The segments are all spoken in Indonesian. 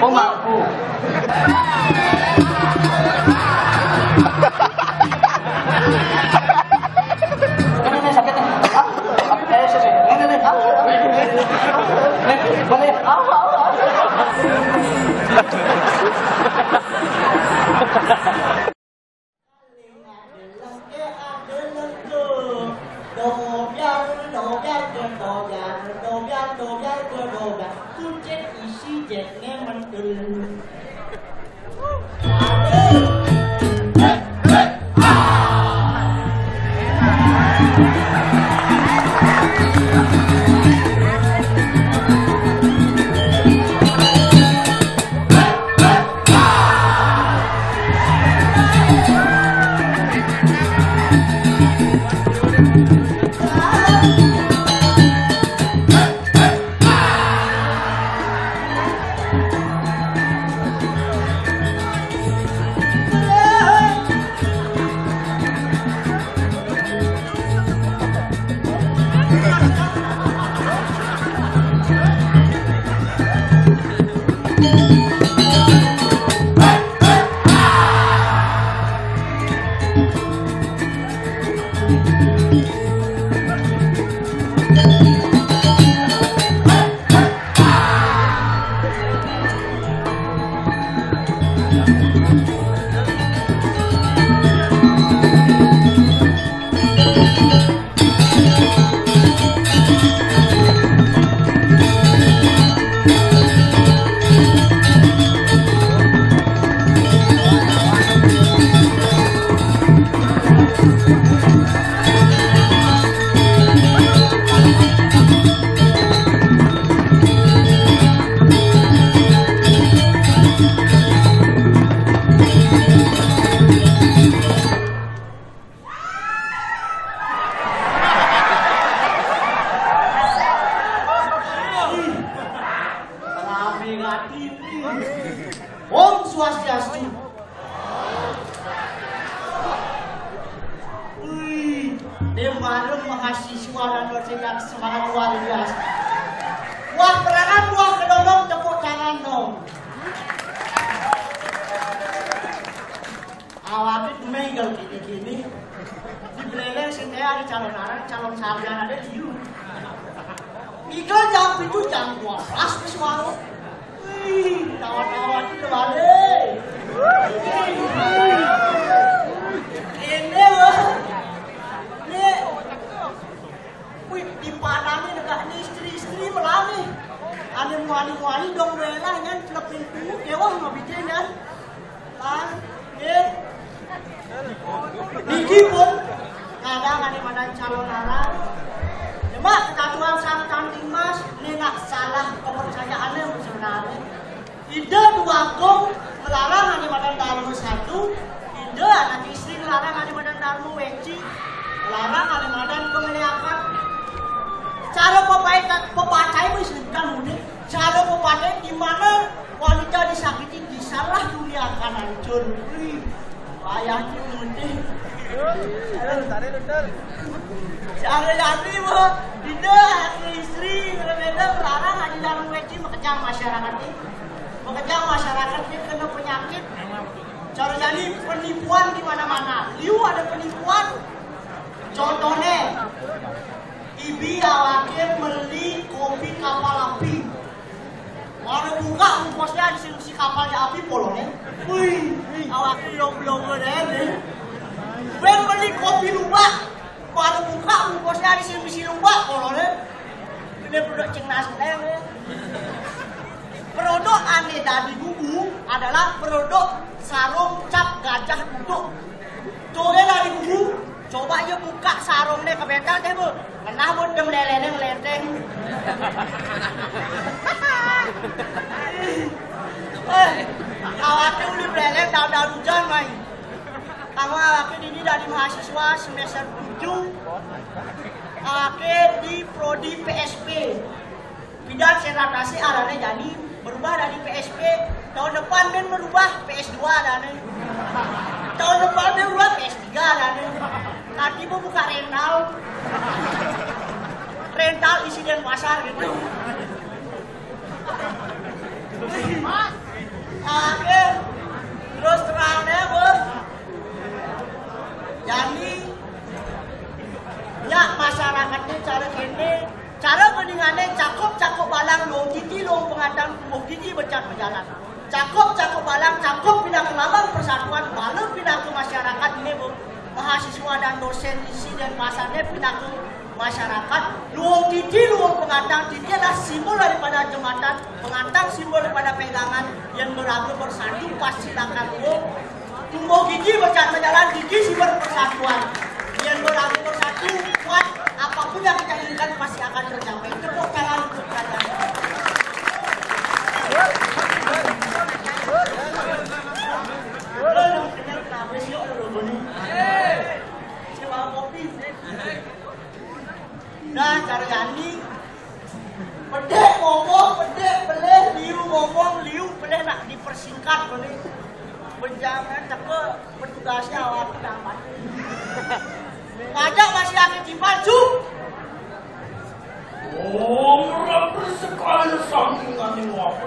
Oh mampu. Sakit nih. Kucing isi jetnya mendul. Om Swastiastu. Dewa mahasiswa dan dosen semangat luar biasa. Wah perangan wah kedolong tepuk tangan dong. Awalnya megal gini-gini. Di belakang sini ada calon anak, calon sarjana ada di sini. Ikan jam itu jam 12 ke suara. Wih, kawan-kawan itu balik. Ini wah. Wih, dipadani dekat ni istri-istri melani. Ada wali-wali dong belah kan lepin tuh dewa nggak bikin kan. Lah, Niki pun kadang ada calon arah. Cuma ketatuan sang kanting mas, ini nak salah kepercayaannya sebenarnya. Ide dua gong melarang ada badan darmu satu, ide anak istri melarang ada badan darmu weci, melarang ada badan kemeliakan. Cara pepacai misalkan unik, cara pepacai di mana wanita disakiti disalah dunia akan hancur. Ayah itu unik. Cara jadi mah tidak istri berbeda melarang ada dalam weci mengejang masyarakat ini, mengejang masyarakat ini kena penyakit. Cara jadi penipuan di mana-mana, liu ada penipuan. Contohnya, ibi awaknya beli kopi kapal api. Mana buka ungkosnya di kapalnya api polonnya. Wih, awaknya belum deh. Ben beli kopi lupa, baru buka ungkosnya di sini lupa polonnya. Ini produk cengnas ya. Produk aneh dari bubu adalah produk sarung cap gajah duduk. Coba dari bubu, coba aja buka sarungnya ke bentar deh bu. Kenapa bu dem lelene melenteng? Awaknya udah beleng daun hujan main. Kamu awaknya ini dari mahasiswa semester 7. Awaknya di prodi PSP. Bidang senatasi arahnya jadi berubah dari PSP. Tahun depan ben berubah PS2 adanya. Tahun depan ben berubah PS3 adanya. Nanti mau buka rental isi dan pasar gitu. Oke. Terus terangnya bos. Jadi ya masyarakatnya cara kene, cara mendingannya cakup balang lo gigi lo pengadang lo gigi becat berjalan. Cakup balang cakup pindah ke lambang persatuan balu pindah ke masyarakat ini bu. Mahasiswa dan dosen isi dan pasarnya pindah ke masyarakat. Luang gigi luang pengadang gigi adalah simbol daripada jembatan, pengadang simbol daripada pegangan yang berlaku bersatu pasilakan luang. Tumbuh gigi becat berjalan gigi simbol persatuan yang berlaku bersatu kuat apapun yang kita inginkan pasti akan tercapai. Tepuk tangan untuk kalian. Nah, cara yani pedek ngomong, pedek beleh, liu ngomong, liu beleh nak dipersingkat boleh. Penjaman tapi petugasnya awak dapat. Ngajak masih akan dipaju. Oh, mereka sekali sambungan ini apa?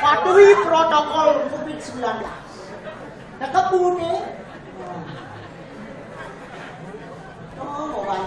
Patuhi protokol COVID-19. Nakapune. Oh, orang.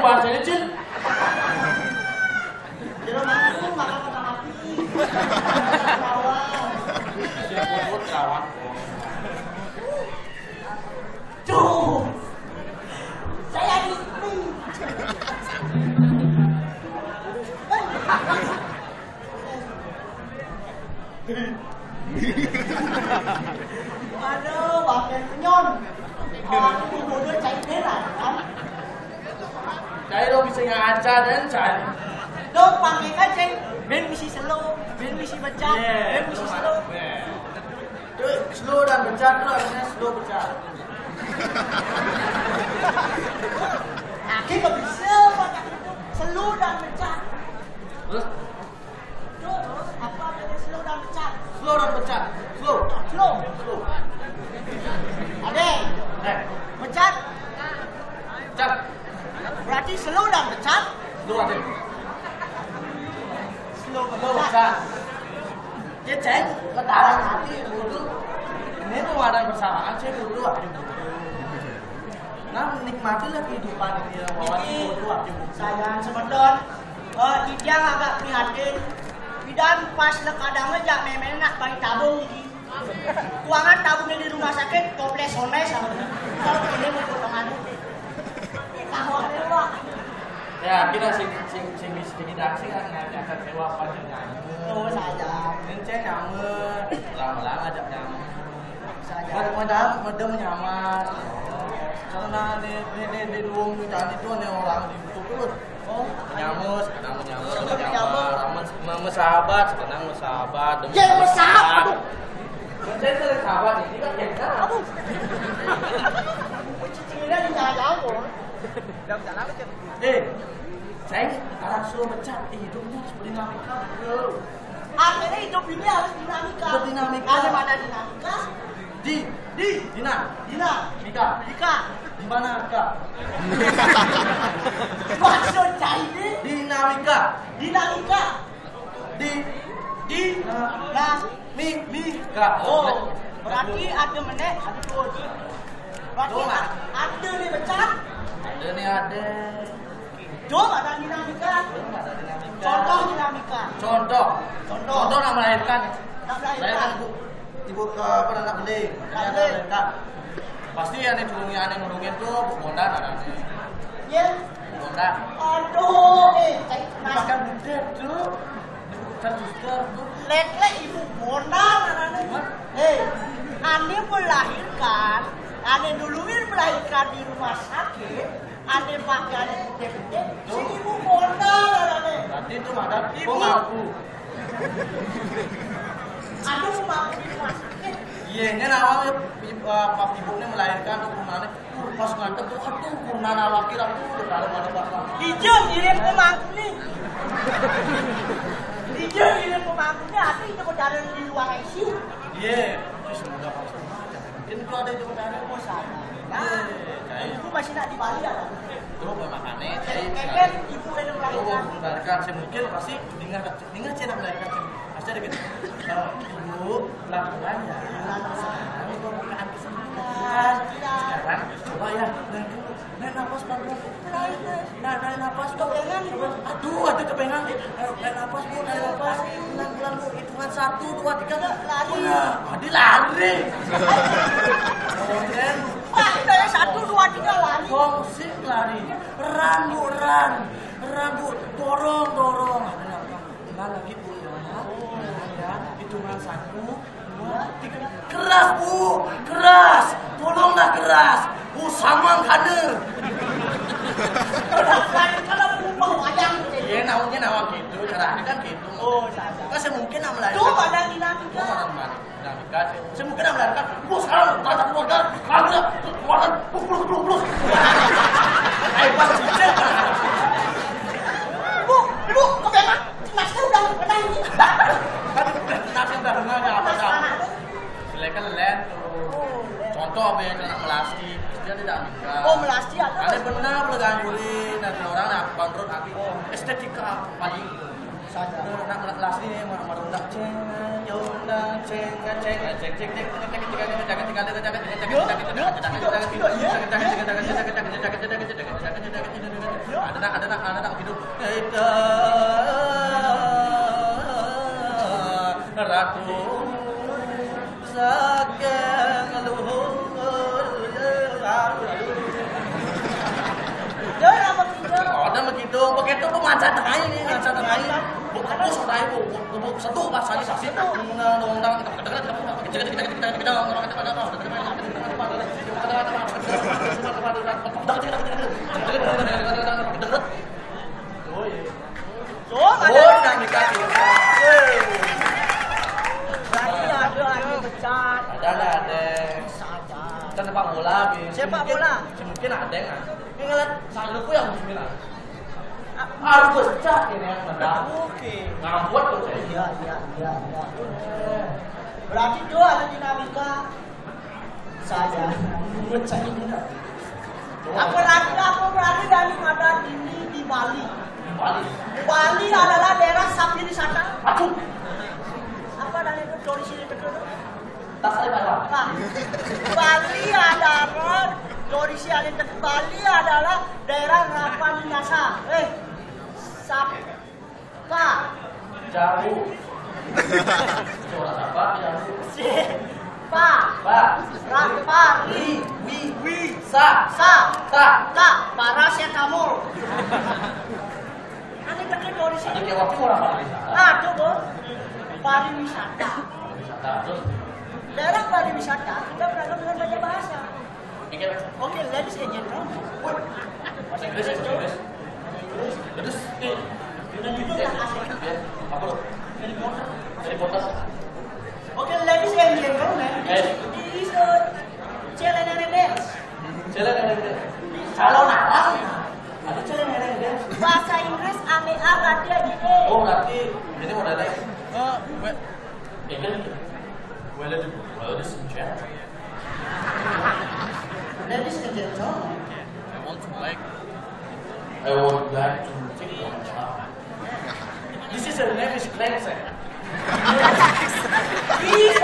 bahasanya Cin. Jerman itu makan kata mati. Siap kawan. Tuh, saya ini. Aduh, pakai penyon. Orang itu bodoh cair merah, kan? Cai lo bisa ngaca dan cai. Lo pakai kacang, ben misi slow, ben misi becak, ben misi slow. Slow dan becak itu artinya slow becak. Aki nggak bisa pakai itu slow dan becak. Terus Terus apa bedanya slow dan becak? slow dan becak. Slow. Slow. Slow. Ade, becak. Becak. Berarti slow dan becak. Slow ada. Slow Slow becak. becak. Dia cek ke dalam hati dulu. Ini pemandangan bersamaan saya dulu hati dulu. Nah nikmatilah kehidupan ini bahwa dulu hati dulu. Sayang sebentar, Idang agak prihatin. Idang pas lekadang aja memang nak bagi tabung ini. Keuangan tabungnya di rumah sakit toples ones sama. Kalau ini mau potongan. Tahu apa Pak? Ya kita sing tidak sih kan ngajak sewa pacarnya. Oh sayang. Ini cek nyaman, lama-lama ajak nyaman. Sayang. Madam nyaman. Karena di ruang hutan itu nih orang dibutuh terus. Oh, Nyamus, kadang nyaman, sahabat, kadang sahabat. Ya sahabat. Saya sering sahabat ini kan kayak Kamu. Cicinya di jalan kok. Saya arah suruh pecat, hidupnya harus berdinamika, bro. Akhirnya hidup ini harus dinamika. Berdinamika. Ada mana dinamika? Dina, Dika. di mana Kak? Maksud saya ini Dinamika, dinamika. Kak. Oh, berarti ada menek, ada dua. Berarti ada nih becat. Ada nih ada. Dong ada dinamika. Contoh dinamika. Contoh nak melahirkan. Melahirkan. Ibu ke anak beli. Pasti yang ngurungin tuh bondan ada nih. Ya. Bondan. Aduh, Makan budak tuh. Budak tuh. Lek ibu bondan anaknya. Ane melahirkan, ane duluin melahirkan di rumah sakit, ane pakai DVD, si ibu bondan anaknya. Berarti itu madam Ibu. mampu. Ane mau di rumah sakit. Iya, ini awalnya pak ibunya melahirkan tuh kumane. Pas ngantuk tuh aduh kunana laki aku kalau pada bapak. Hijau ngirim ke mangku nih. Hijau ngirim ke mangku nih, hati itu berjalan di ruang ICU. Iya, semoga pas aja. Mungkin itu ada juga ada Oh sana. Nah, ibu masih nak di Bali ada. tuh makannya jadi Keket ibu yang tuh melahirkan. melahirkan saya mungkin pasti dengar cina melahirkan pasti ada gitu. Ibu lakukan ya. Ini kok bukan kesempatan. Sekarang coba ya, naik nafas pelan-pelan. Naik nafas bu. Aduh, ada kepengen. Naik nafas bu, naik nafas. Pelan-pelan bu, hitungan 1, 2, 3. Lari. Adi lari. Wah, dari 1, 2, 3 lari. Kongsi lari. Ran bu, dorong. Pelan lagi bu. Ya, hitungan 1, 2, 3. Keras bu, keras. Tolonglah keras. Bu, samang kader. Kalau berubah wayang. Iya, nawang gitu. Caranya kan gitu. Oh, sana. Kan saya mungkin nak melahirkan. Tuh ada dinamika. Dinamika. Saya mungkin nak melahirkan. Bu, sekarang tata keluarga. Keluarga. Plus. Hebat sih. Bu, kepengen. Masnya udah pernah ini. Kan nanti udah dengar apa-apa. Silakan lelen tuh. Contoh apa yang nak melasti. Dia tidak nikah. Oh, melasti ada. Ada benar pelegaan julin dan orang nak kontrol hati. Estetika paling. Saja. Nak melasti nih merundak ceng. Ada hidup ratu sakang luhur Dia apa tidak? ada begitu pemancat terakhir nih, mancat terakhir. Bu sudah ibu, bu satu pas saja saksi. Undang-undang ada. dikasih. Berarti ada yang pecat. Ada. Kan sepak bola. Sepak bola. Mungkin ada yang. Ini ngeliat saldoku yang bismillah. Harus pecah ini yang menang. Oke. Ngambut tuh saya. Iya. Berarti itu ada dinamika saja. Pecah ini. Apalagi aku berani dari mana ini di Bali. Bali adalah daerah sapi wisata. Aduh. Apa dan itu turis ini betul? Tak salah Pak. Bali adalah turis yang Bali adalah daerah Rapanasa. Sapa. Jauh. Coba apa ya? Pa. Rapa. Ta. Paracetamol. Ini dekat turis ini. Ini waktu orang pariwisata. Ah, coba. Pariwisata. Terus Daerah pariwisata kita beragam dengan banyak bahasa. mikir Oke, ladies and gentlemen. bahasa Inggris. Terus Dan itu yang asik. apa lo? Dari kota. Oke, ladies and gentlemen. This is a challenge dance. Kalau narang ada challenge. Bahasa Inggris ame berarti di E. Oh, berarti ini modelnya. Ini ladies and gentlemen. Ladies and gentlemen. I would like to take one shot. This is her name is Cleanser. This is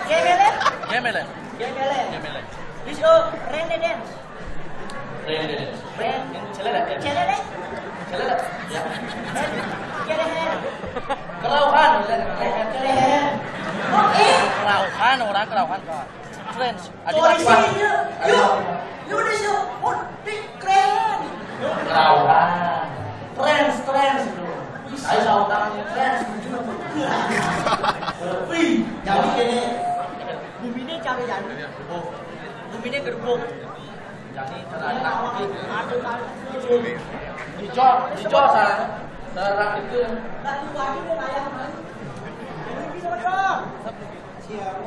Gemele. Gemele. This is Rene dance. Ini celana. Celele. Ya. Celele. Kelauhan. Celele. Oke. Kelauhan. Friends. Polisinya. Yuk di situ. Keren. Kelauhan. Friends. Saya saudara friends. Jadi ini bumine cari jadi. Bumine gerbong. Jadi Dijo sana. Darah itu. Lagi lagi dia ayam. Ini bisa dong. Siapa?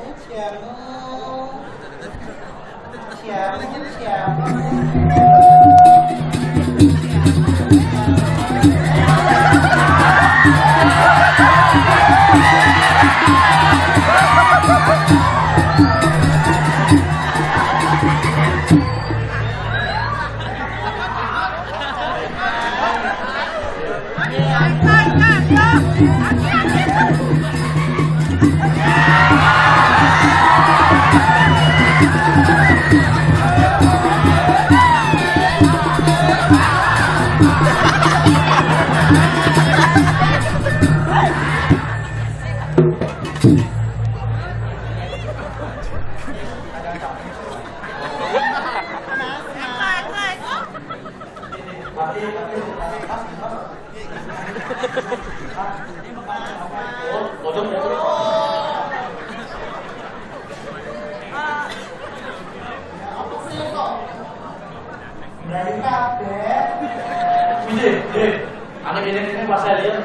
Ini bahasa dia.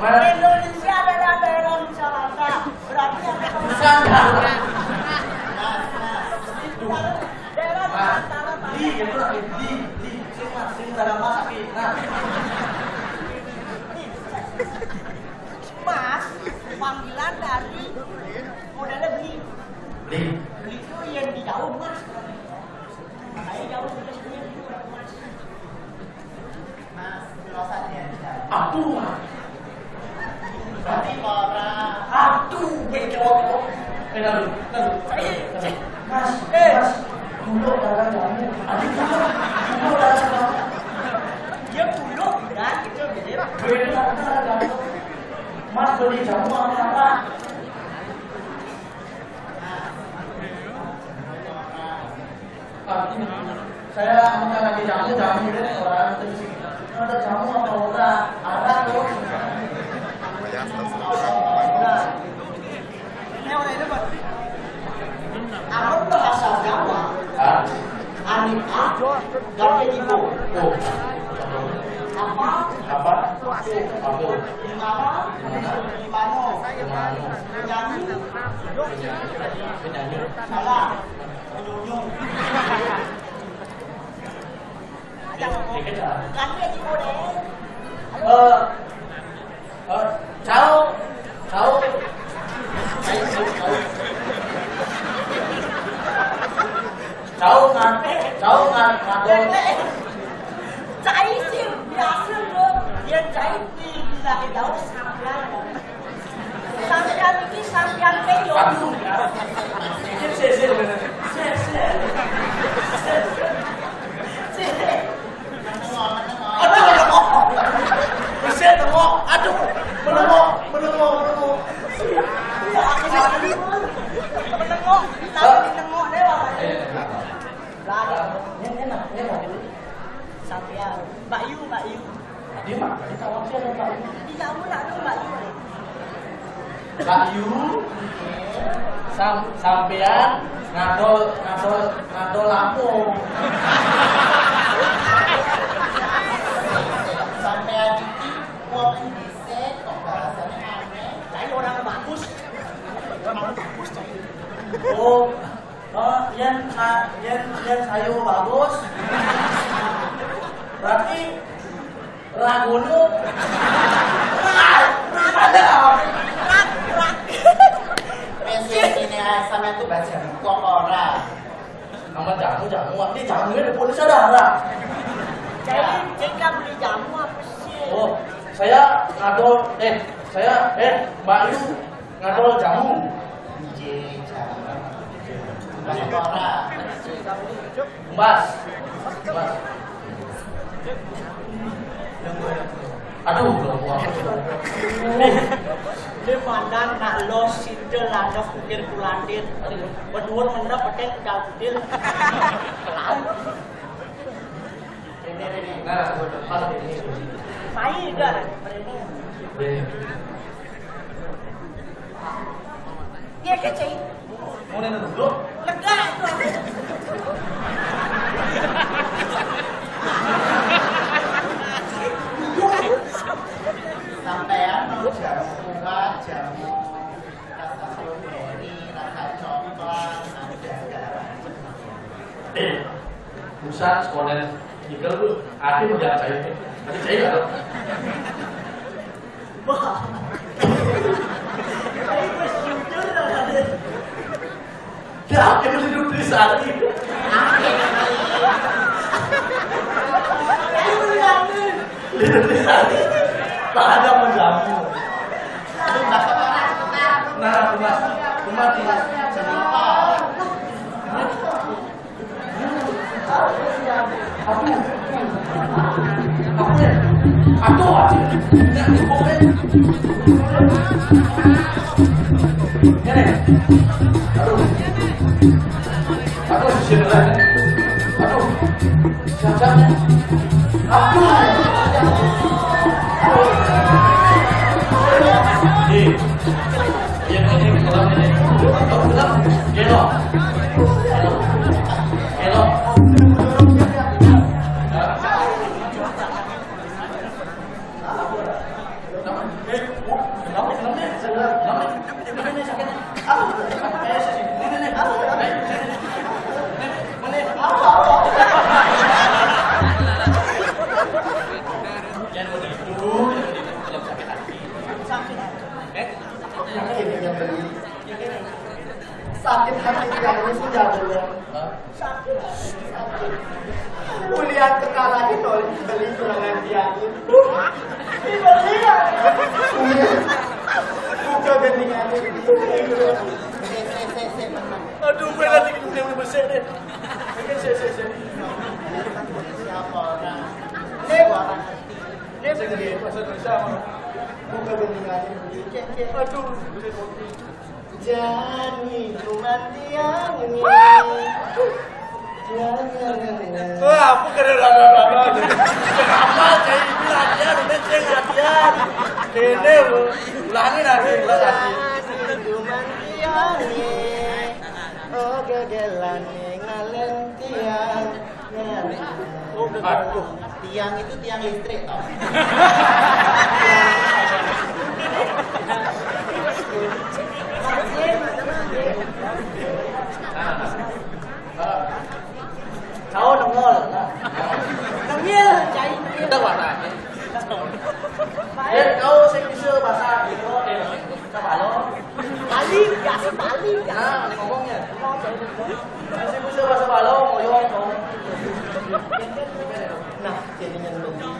Indonesia adalah daerah wisata. Berarti yang daerah wisata. Sing dalam masak. Nah, Mas, panggilan dari modelnya beli. Beli itu yang di jauh mas. Makanya jauh sudah sebenarnya beli mas. Mas, filosofinya. aduh. Berarti orang. Aduh, bekok. Lalu. Mas. Dulu darah kamu. Dulu darah kamu. Dia dulu dan itu beda. Beda darah kamu. Mas beli jamu apa? Saya makan lagi jamu ini orang ada jamu apa? Apa? Aku. Di mana? Penyanyi. Salah. Penyunyung. Ganti Ciko deh. Cháu ngàn đôi. Cháy xỉu, biasa loh. Dia cháy di lagi jauh sampian. Sampian ini sampian keyo. Aduh, menengok. Ya, aku sih menengok. Tapi menengok deh lah. Lari. Enak. Sampian. Mbak Yu. Dia mah, dia kawan siapa Mbak Yu? Di kamu nak tu Mbak Yu. Mbak Yu, sampean ngadol Lampung. Sampean ini wong dhisik kok bahasanya aneh. Cai orang bagus. Orang bagus cai. Oh, yang sayu bagus. Berarti Ragunu Pensiun ini sama itu baca kok ora. nama jamu, ini jamunya udah punya saudara. Jadi kamu beli jamu apa sih? Oh, saya ngadol, Mbak Yu ngadol jamu. Mbas. Aduh, belum buang. Dia mandang nak lo sindel ada kukir kulandir. Berdua mendap pakai kudil. Nah, pas ini. Main kan? Dia kecil. Mau nanya dulu? Lega itu. Sampean mau jamu kuat, jamu rasa stroberi, rasa coklat, ada Musa sekolah tinggal tuh, ada mau jalan cair, ada cair nggak? Wah. Saya bersyukur lah. Ya, kita masih duduk di sana. Tak ada menjamu. Nah, rumah tidak cerita. Aku aja. Aku di sini lagi. Aduh, siapa-siapa? Aku. sakit hati yang ini sudah belum? Sakit. Kuliah sekarang itu beli surangan dia itu. Dibeli ya. Buka gendingan itu. Aduh, gue nanti udah bersih deh. Siapa orang? Dia Segini, pasal bersama. Buka gendingan itu. Aduh, Jani cuma tiang ini. wah, aku kenapa kayak bilang dia udah ceng latihan. Ini ulangin lagi. Cuma tiang ini. Oh gegelan ngalen tiang. Aduh, tiang itu tiang listrik toh. Kau nongol. Nengil, cai. Kita bahasa. Kau sing bisa bahasa itu Sabalo. Bali, biasa Bali. Nah, ini ngomongnya. Sing bisa bahasa Sabalo, ngoyong kau. Nah, jadinya lebih.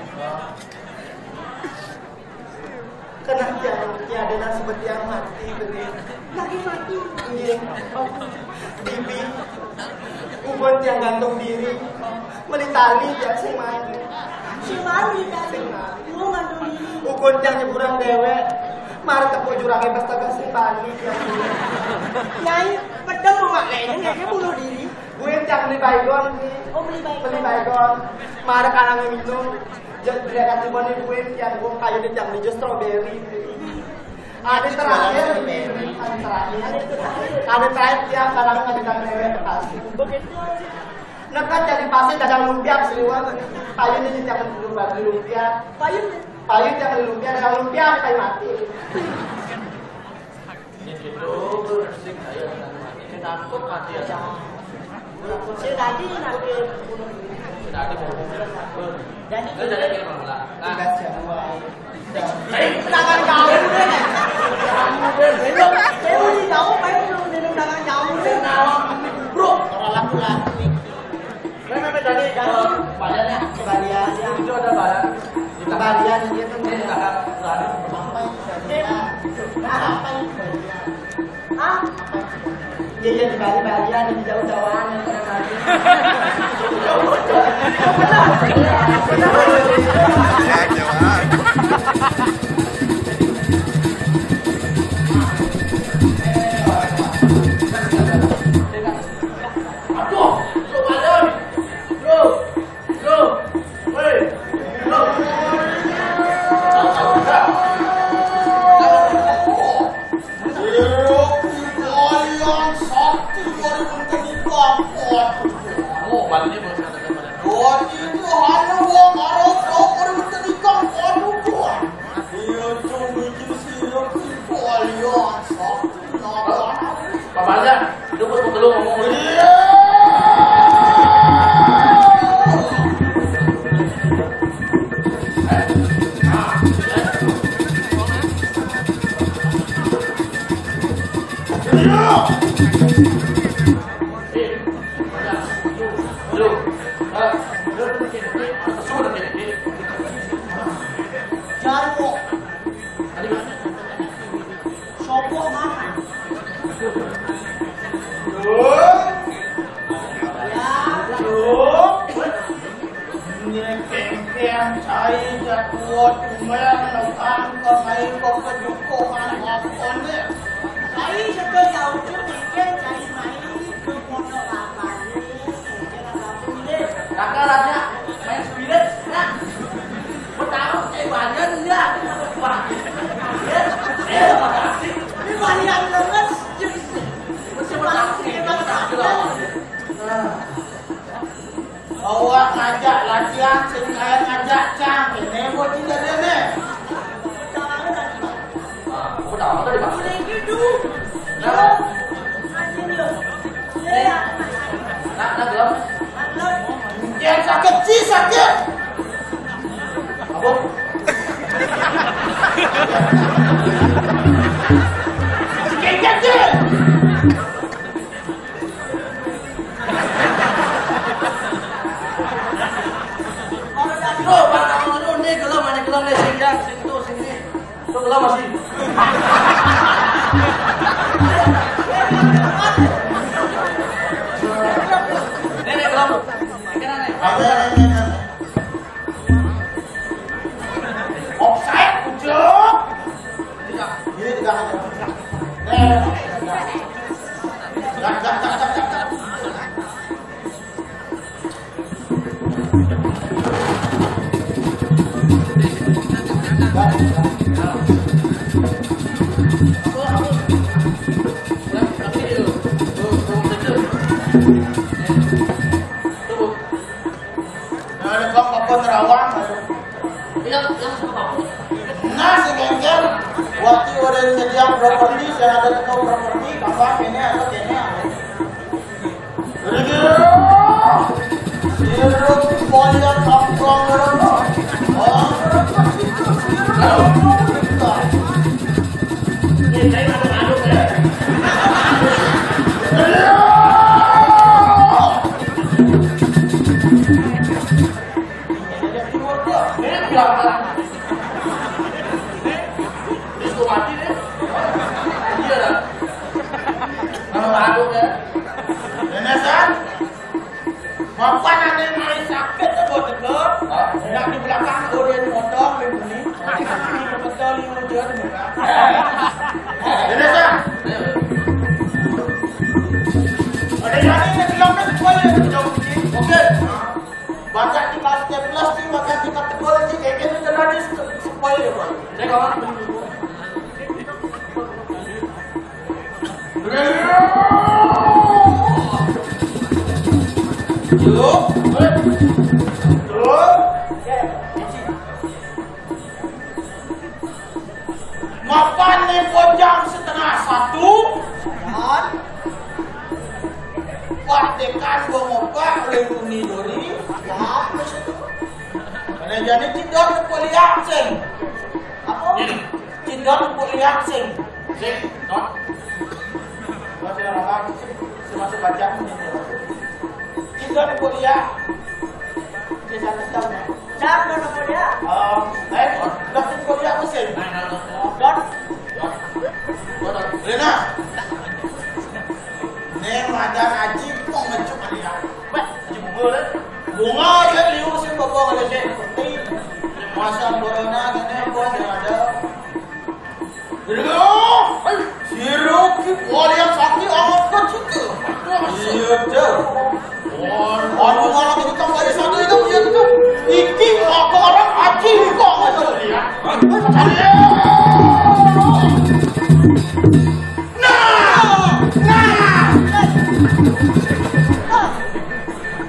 Kena tiada dan seperti yang mati benih. Lagi mati. Iya. Bibi. Ubon yang gantung diri. Melitali yang sing mati. Si Bali kan. Sing mati. Lu ngandung diri. Ubon yang nyeburang dewek. Mari tepuk jurangnya pesta sing bali yang dulu. Nyai, pedang mak lainnya ngeke bunuh diri. Gue yang beli baygon nih. Oh beli baik. Beli baygon. Mari kanang minum. Jangan berikan tibon gue yang gue kayu dan yang hijau strawberry. Ada terakhir nih. Ada terakhir dia kadang kadang dewek bekasi. Begitu. Nekat jadi pasir dadang lumpia seliwan. Kayu ini jangan dulu bagi lumpia. Payung. Payu jangan lumpia, dadang lumpia kayu mati. Itu bersih saya takut mati ya. Si tadi nanti bunuh diri. Sudah ada mau. Dan Itu dari yang mana? Nah, Tugas Januari. tangan jauh deh. Belum, belum di jauh, belum di tangan jauh deh. bro. Orang laki-laki. Memang dari badannya Kebalian. itu ada badan. Di Kebalian dia tuh di belakang berani. apa yang kebalian? Apa yang kebalian? Ah, Dia yang di Bali-Balian, di jauh-jauhan yang kebalian. Aduh, lu badan. Lu. Woi. Lu. Kalian sakti dari menjadi kampot. Oh, badannya belum kata badan. Buat itu hanya buang arah kau dari menjadi kampot juga. Dia cuma bikin silap si kalian sakti naga. Badannya, lu pun mau ngomong. Iya. jarwo. Sopo mana? Kempen saya jatuh lumayan nonton ke main ke kejukuhan lakonnya. Saya sudah jauh tu mungkin saya main ke pondok lapan ni, mungkin lapan ni. Kakaknya main spirit, nah. Bertaruh badan dia. Makasih. Ini balian lemes, jadi Bersama hebat sakit. Awak ngajak latihan, saya ngajak cang. Ini buat tidak dia ni. Udah, tadi Pak. Boleh hidup. Yo, anjing yo. Ya, Nah, belum. mantap. Yang sakit sih sakit. Abang. Sakit sih. Kalau dah Bro, bang, lu nih gelap mana gelap nih sing ya, sing tuh sing ini. Tuh gelap masih. Ini gelap. Ikan nih. Offside, ujuk. Ini juga hanya. Nah, kau apa terawang Yang apa? Nah, si gengger, waktu udah sediang properti, saya ada tekau properti, kapan ini atau ini ada. Sirup poyan kaplang berapa? Ini saya aduk ya. Bapak nanti main sakit tuh buat deket. Yang di belakang udah modal begini. Ini betul ini udah bukan. Ini sah. Ada yang ini bilang kan boleh jauh sini. Oke. Baca di kelas 11 sih baca di kategori kayak gitu terjadi spoiler ya, Pak. Saya kawan dulu. Mapan nih jam 1:30 dan waktekan gomopah lewuni dori ya situ. Karena jadi cidor kuliah ceng. Apa? Cidor kuliah ceng. Ceng, no. Baca apa? Semasa baca ini. Cidor kuliah. Bisa tahu ya. Jangan kuliah. Dokter kuliah mesin. Rena. Nih madan aji kok ngecuk alia. Aji bunga. Bunga ya liu sih bawa ada sih. Masa corona gini kok ada. Dulu. Sirup kuliah sakit amat kecil. Iya dah. Orang malah kita dari satu itu dia itu. Iki apa orang aji kok ngecuk alia.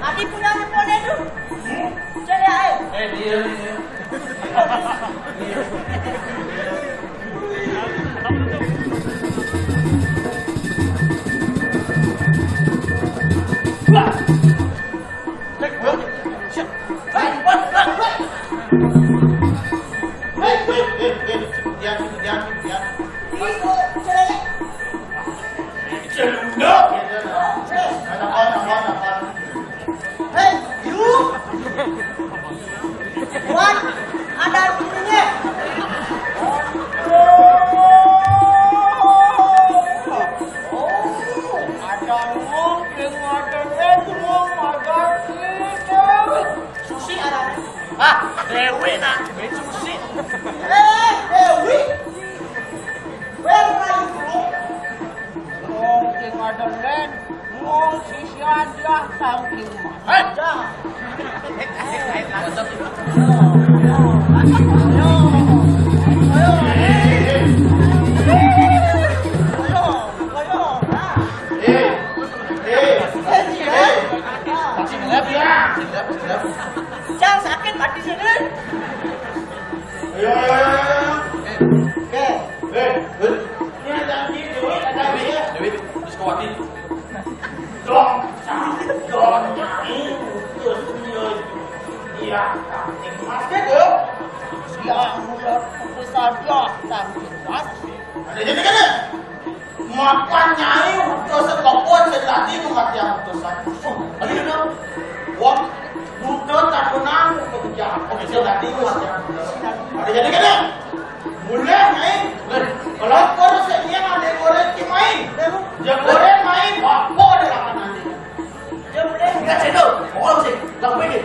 Adik punya handphone itu. Cari air. Dia. Hei, you. Buat ada bunyinya. Susi ada. Dewi nak, susi. Dewi. Where are you from? Mungkin ada lain, mungkin siapa tahu Jangan. Jangan sakit mati sini. Ini ada Dewi, Biskowati. Iya, masih tuh. yang mulut saja dan jelas. Ada jadi kan? Makan nyai utusan kokon tadi mati yang utusan. Ada kan? Wong butuh tak menang kerja. Oke, tadi mati yang utusan. Ada jadi kan? Mulai nyai. Kalau kau sedia ada goreng main. Dia goreng main, apa ada lapan nanti? Dia boleh. Enggak cendol, mau sih, lakuin ini.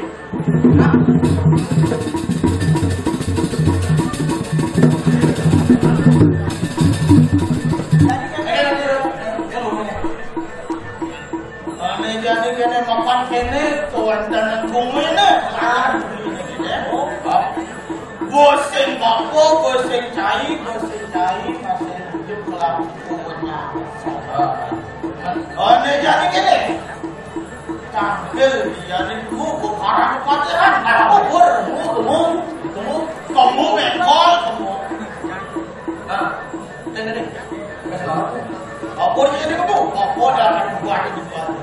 Jadi kena makan kene tuan dan bumi ne. Bosen bako, bosen cai masih hidup dalam pokoknya. Ane jadi kene. Tampil jadi ku bukaran patiran, kubur, temu. Pokoknya jadi kamu, pokoknya akan buat itu sesuatu.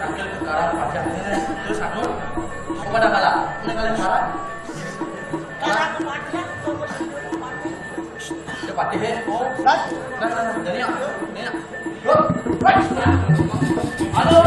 Terakhir sekarang pajak terus satu kepada kalah ini kalian marah cepat deh dari yang halo